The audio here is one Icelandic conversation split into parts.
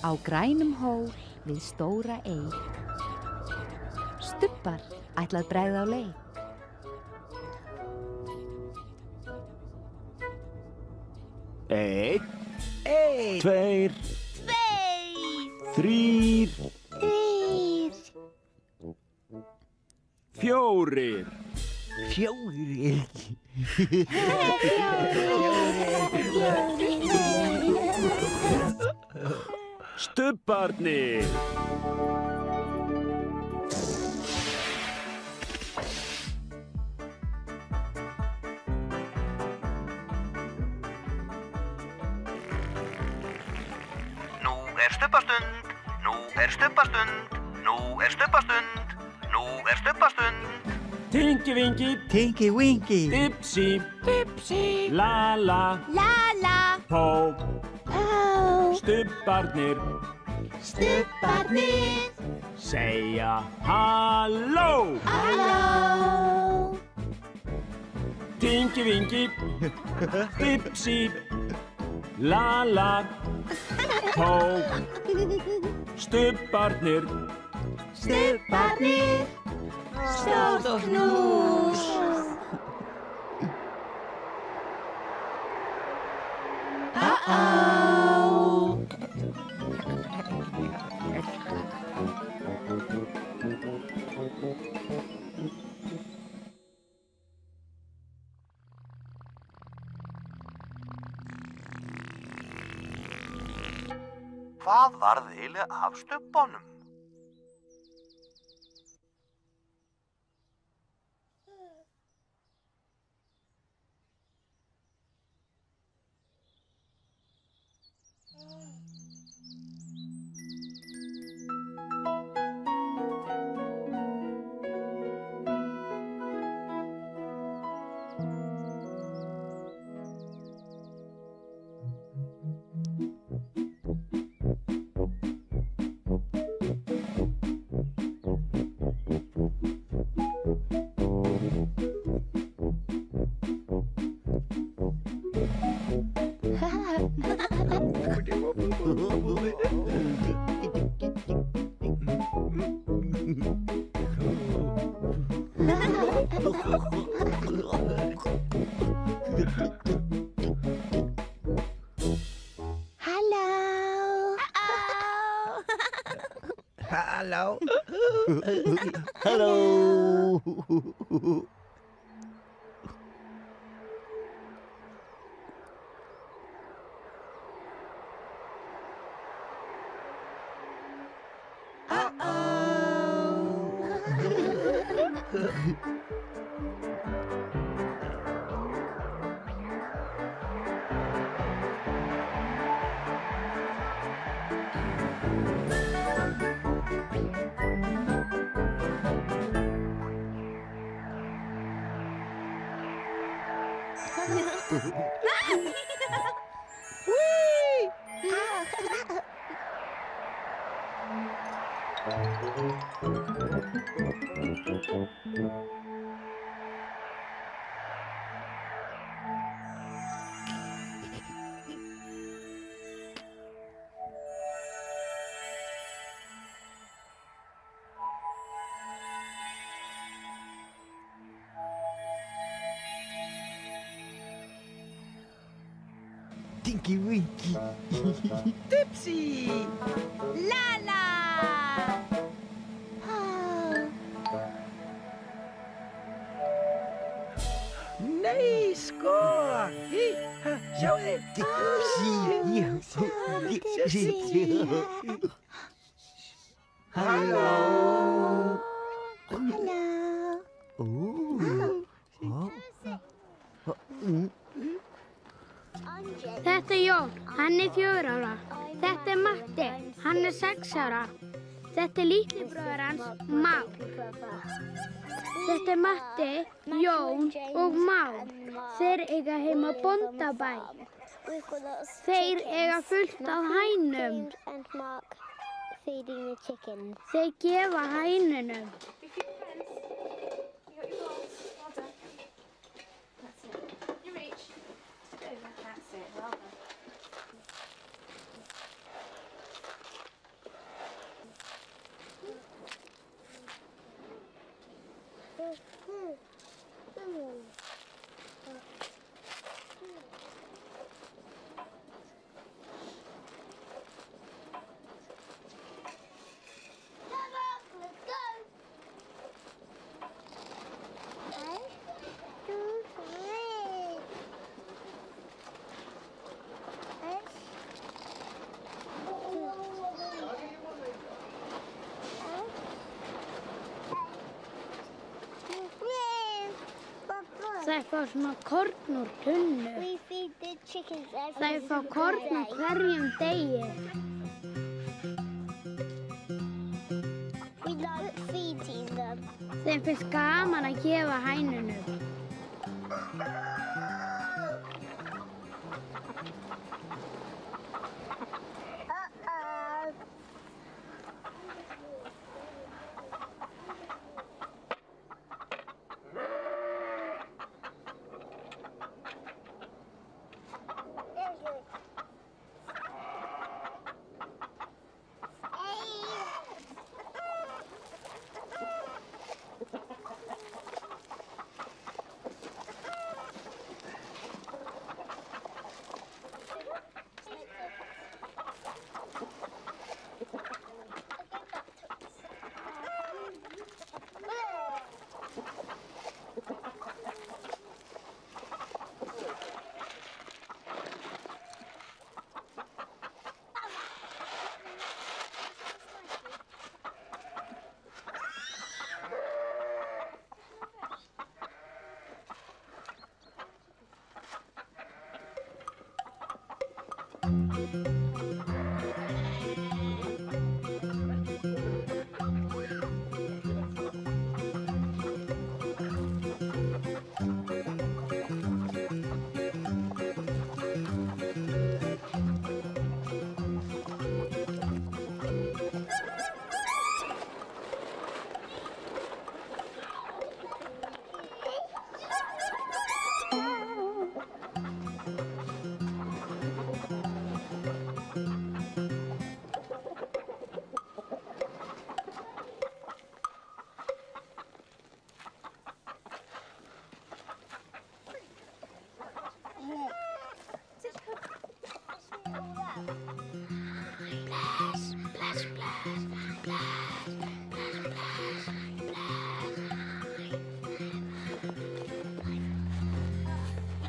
Á grænum hól við stóra eik. Stubbar ætlað bregða á leik. Einn, tveir, þrír, fjórir. Stubbarnir. Nú er stubbastund, nú er stubbastund, nú er stubbastund, nú er stubbastund. Tinky Winky, Tinky Winky, Dipsy, Dipsy, Lala, Lala, Pó, Pó, Stubbarnir, Stubbarnir, segja halló. halló. Tinky Winky, Dipsy, Lala, Pó, Stubbarnir, Stubbarnir, stórt knús. Hvað varð eiginlega af stubbanum? Hello. Hello. Tinky Winky. Dipsy. Lala. Nei, sko. Sjáu þið. Dipsy. Halló. Halló. Þetta er Jón, hann er 4 ára. Þetta er Matti, hann er 6 ára. Þetta er litli bróðir hans, Már. Þetta er Matti, Jón og Már. Þeir eiga heima á bóndabæ. Þeir eiga fullt af hænum. Þeir gefa hænunum. Þær fá svona korn úr tunnu. We feed the chickens every Þær fá single korn á day. hverjum degi. We like feeding them. Þeim finnst gaman að gefa hænunum.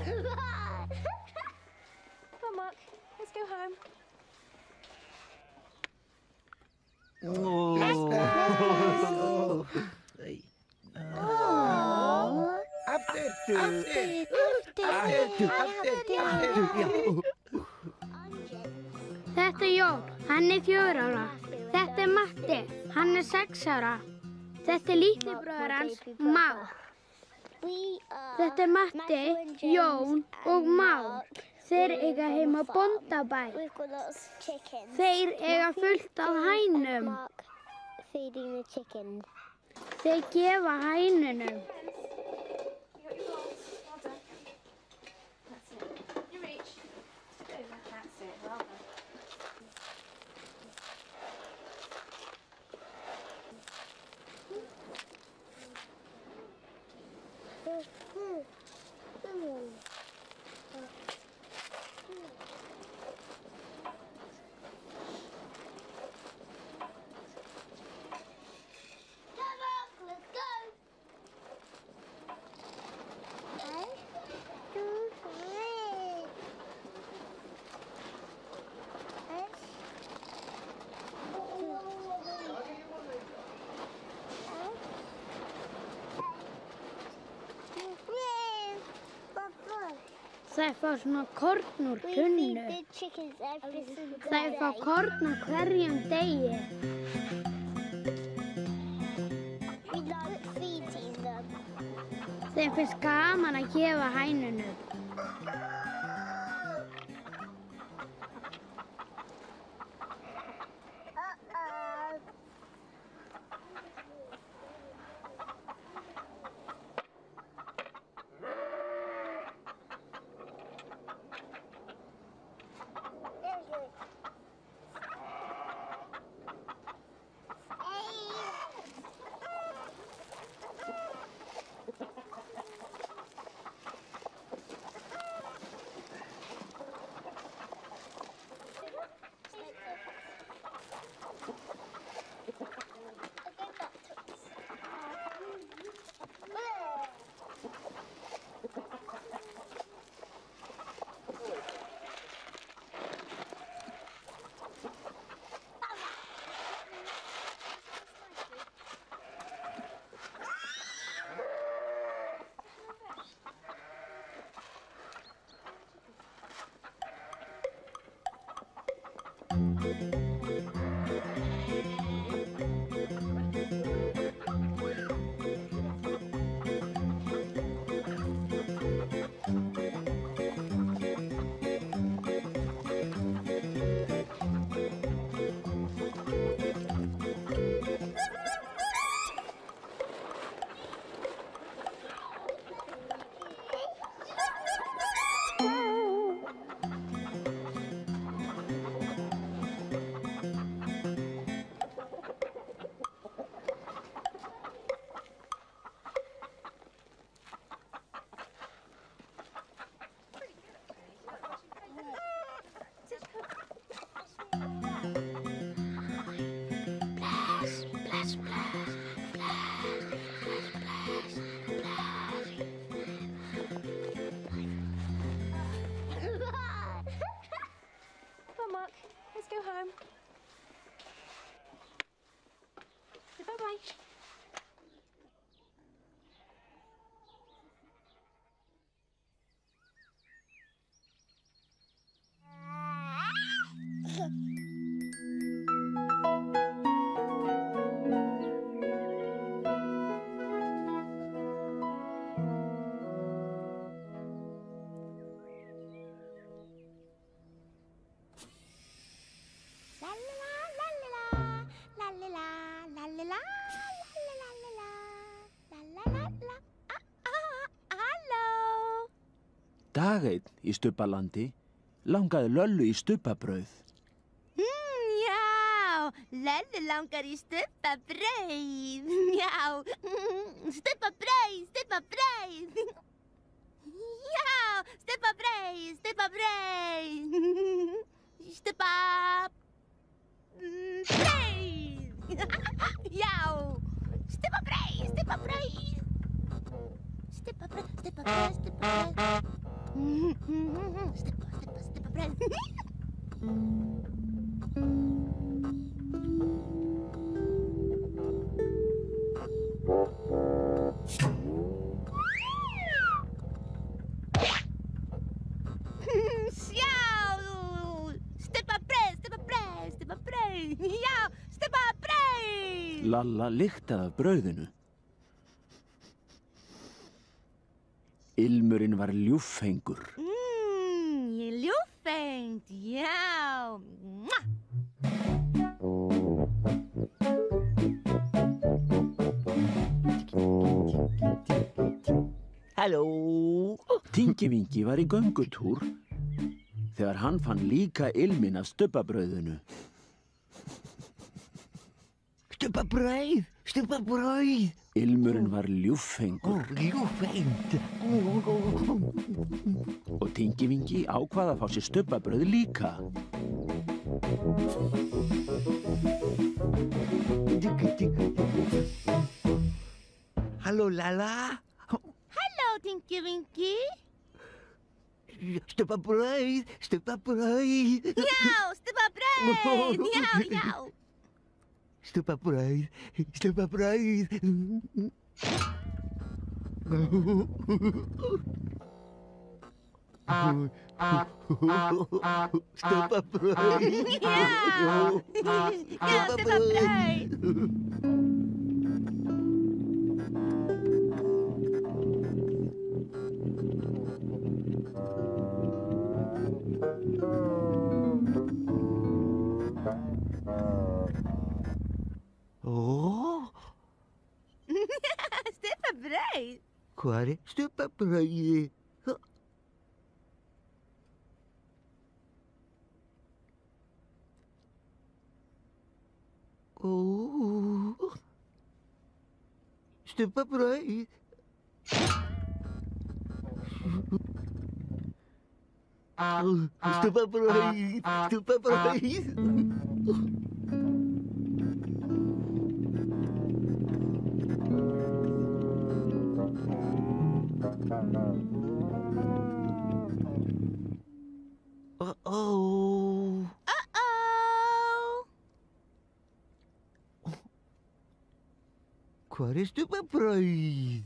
Uh-oh. Come on, Mark. Let's go home. Þetta er Jón, hann er 4 ára. Þetta er Matti, hann er 6 ára. Þetta er litli bróðir hans, Már. Þetta er Matti, Jón og Már. Þeir eiga heima á bóndabæ. We've got lots of chickens. Þeir eiga fullt af hænum. Mark feeding the chickens. Þeir gefa hænunum. Þær fá svona korn úr We tunnu. feed the chickens every single Þær fá day. korn á hverjum degi. We like feeding them. Þeim finnst gaman að gefa hænunum. Come on, Mark. Let's go home. Say bye-bye. Dag einn í Stubbalandi langaði Löllu í stubbabrauð. Já, Löllu langar í stubbabrauð. Já, stubbabrauð, stubbabrauð. Já, stubbabrauð, stubbabrauð. Stubbabrauð. Já, stubbabrauð, stubbabrauð. Stubbabrauð, stubbabrauð, stubbabrauð. Stubbabrauð. Sjá, stubbabrauð, stubbabrauð, stubbabrauð. Já, stubbabrauð. Lalla lyktaði af brauðinu. Ilmurinn var ljúffengur. Ljúffengt, já. Halló. Tingivingi var í göngutúr þegar hann fann líka ilminn af stubbabrauðinu. Stubbabrauð, stubbabrauð. Ilmurinn var ljúffengur. Ljúffengt. Og Tingivingi ákvað að fá sér stubbabrauð líka. Halló, Lalla. Halló, Tingivingi. Stubbabrauð, stubbabrauð. Já, stubbabrauð. Já, já. Stubbabrauð, stubbabrauð. Stubbabrauð. Já, já, stubbabrauð. Stubbabrauð. Hvar stubbabrauðið? Stubbabrauð. Stubbabrauð, stubbabrauð. Uh-oh. Uh-oh. Hvar stubbabrauð?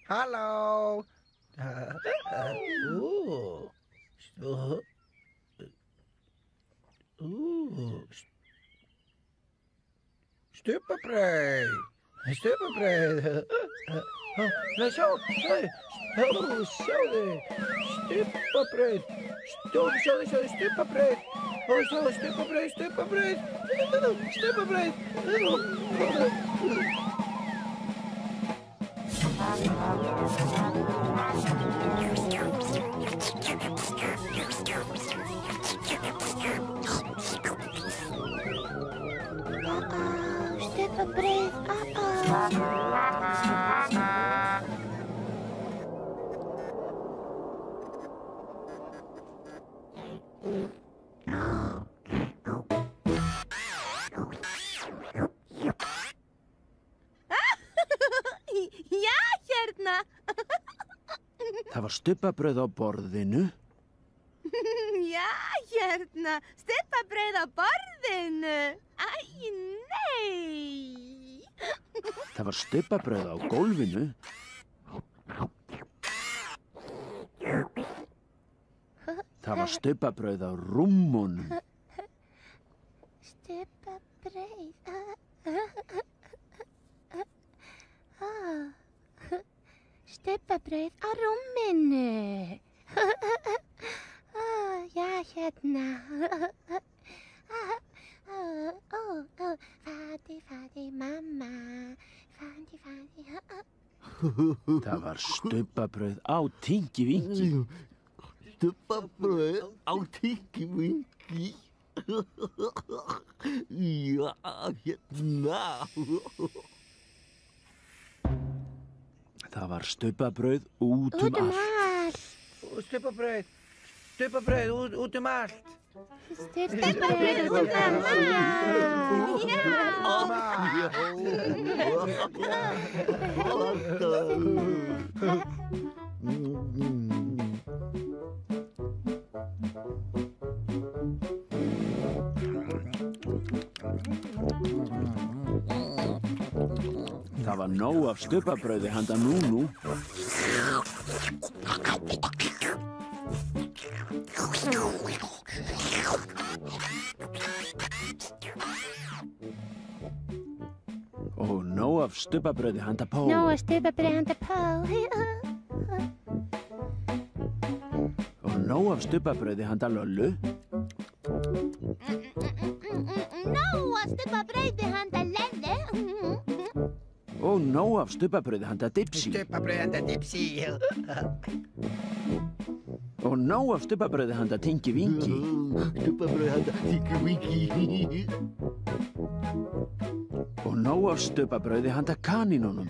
Halló. Stupabrauð. Stupabrauð. Nei, sjáðu. Sjáðu. Stupabrauð. Sjáðu, stupabrauð. Sjáðu, stupabrauð. Stupabrauð. Stupabrauð. Já, hérna. Það var stubbabrauð á borðinu. Já, hérna. Stubbabrauð á borðinu. Æ, nei. Það var stubbabrauð á gólfinu. Það var stubbabrauð á rúmmunum. Stupabrauð. Stupabrauð á rúminu. Já, hérna. Fati, mamma. Fati. Það var stubbabrauð á Tinky-Winky. Stupabrauð á Tinky-Winky. Já, hérna. Það var stubbabrauð út um allt. Stupabrauð út um allt. Stupabrauð út um Það var nóg af stubbabrauði handa Núnú. Og nóg af stubbabrauði handa Pó. Nóg af stupabrauð handa Pó. Og nóg af stubbabrauði handa Lollu. Nóg af stupabrauði handa Lellu. Og nóg af stubbabrauði handa Dipsy. Stupabrauð handa Dipsy. Og nóg af stubbabrauði handa Tinky-Winky. Stupabrauð handa Tinky-Winky. Og nóg af stubbabrauði handa kanínunum.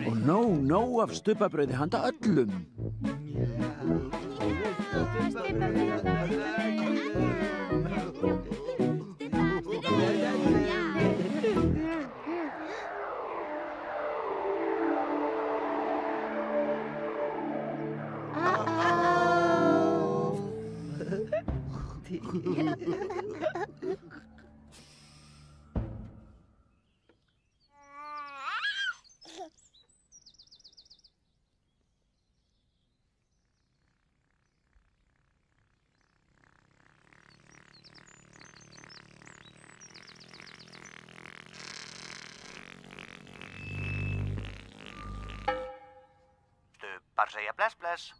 Og nóg af stubbabrauði handa öllum. Stubbar segja bless, bless.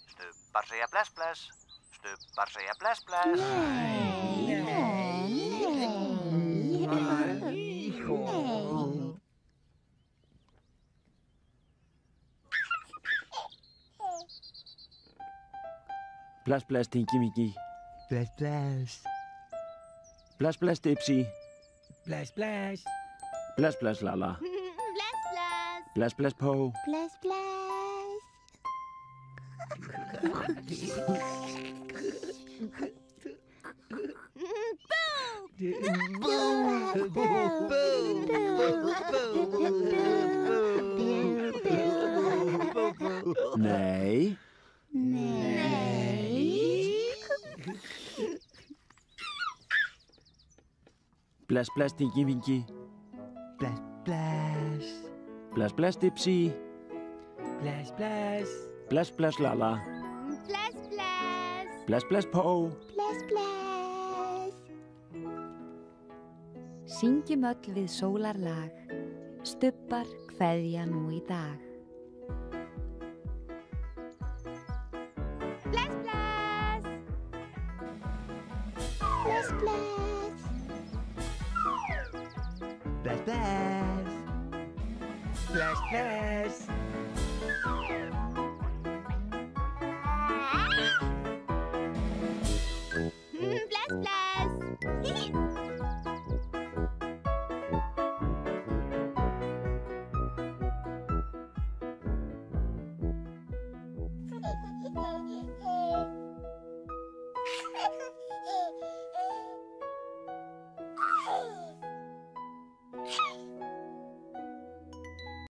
Stubbar segja bless, bless. Stubbar segja bless, bless. Bless, bless, Tinky Winky. Bless, bless. Bless, bless, Dipsy. Bless, bless. Bless, bless, Lala. Bless, bless. Bless, bless, Po. Bless, bless. Nei. Bless, bless, Tinky Winky. Bless, bless. Bless, bless, Dipsy. Bless, bless. Bless, bless, Lala. Bless, bless. Bless, bless, Po. Bless, bless. Syngjum öll við sólarlag, stubbar kveðja nú í dag. Bless, bless. Bless, bless. Bless, bless. Bless, bless.